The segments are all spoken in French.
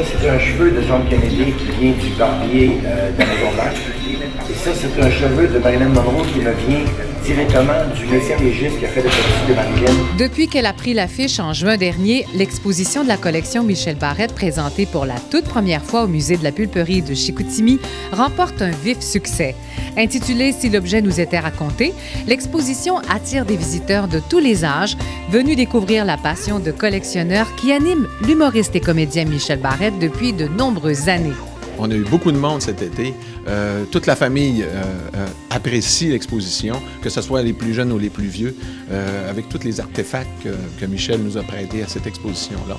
Ça, c'est un cheveu de John Kennedy qui vient du barbier de la Maison-Blanche. Et ça, c'est un cheveu de Marilyn Monroe qui me vient directement du médecin légiste qui a fait l'autopsie de Marilyn. Depuis qu'elle a pris l'affiche en juin dernier, l'exposition de la collection Michel Barrette, présentée pour la toute première fois au Musée de la Pulperie de Chicoutimi, remporte un vif succès. Intitulée « Si l'objet nous était raconté », l'exposition attire des visiteurs de tous les âges venus découvrir la passion de collectionneur qui anime l'humoriste et comédien Michel Barrette depuis de nombreuses années. On a eu beaucoup de monde cet été. Toute la famille apprécie l'exposition, que ce soit les plus jeunes ou les plus vieux, avec tous les artefacts que Michel nous a prêtés à cette exposition-là.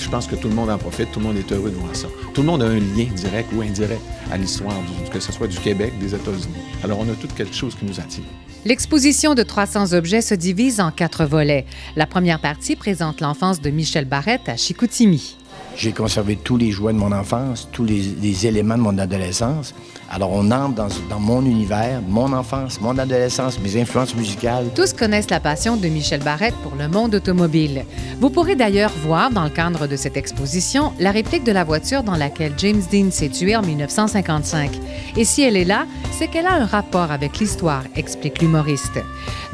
Je pense que tout le monde en profite, tout le monde est heureux de voir ça. Tout le monde a un lien direct ou indirect à l'histoire, que ce soit du Québec, des États-Unis. Alors, on a tout quelque chose qui nous attire. L'exposition de 300 objets se divise en 4 volets. La première partie présente l'enfance de Michel Barrette à Chicoutimi. J'ai conservé tous les jouets de mon enfance, tous les éléments de mon adolescence. Alors, on entre dans mon univers, mon enfance, mon adolescence, mes influences musicales. Tous connaissent la passion de Michel Barrette pour le monde automobile. Vous pourrez d'ailleurs voir, dans le cadre de cette exposition, la réplique de la voiture dans laquelle James Dean s'est tué en 1955. Et si elle est là, c'est qu'elle a un rapport avec l'histoire, explique l'humoriste.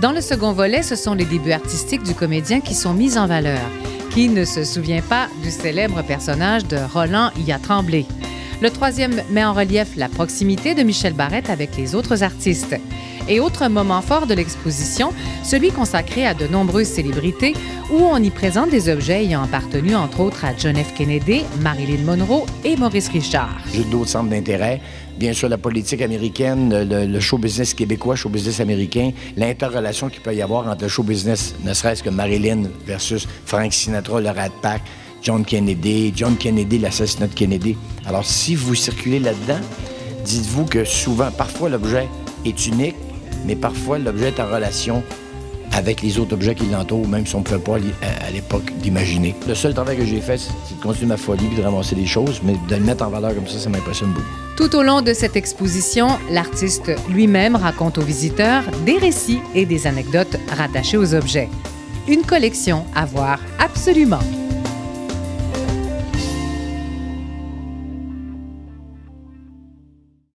Dans le second volet, ce sont les débuts artistiques du comédien qui sont mis en valeur. Qui ne se souvient pas du célèbre personnage de Roland Y a Tremblay? Le troisième met en relief la proximité de Michel Barrette avec les autres artistes. Et autre moment fort de l'exposition, celui consacré à de nombreuses célébrités où on y présente des objets ayant appartenu entre autres à John F. Kennedy, Marilyn Monroe et Maurice Richard. J'ai d'autres centres d'intérêt. Bien sûr, la politique américaine, le show business québécois, show business américain, l'interrelation qu'il peut y avoir entre le show business, ne serait-ce que Marilyn versus Frank Sinatra, le Rat Pack, John Kennedy, l'assassinat de Kennedy. Alors, si vous circulez là-dedans, dites-vous que souvent, parfois l'objet est unique, mais parfois l'objet est en relation avec les autres objets qui l'entourent, même si on ne pouvait pas à l'époque d'imaginer. Le seul travail que j'ai fait, c'est de continuer ma folie et de ramasser des choses, mais de le mettre en valeur comme ça m'impressionne beaucoup. Tout au long de cette exposition, l'artiste lui-même raconte aux visiteurs des récits et des anecdotes rattachés aux objets. Une collection à voir absolument.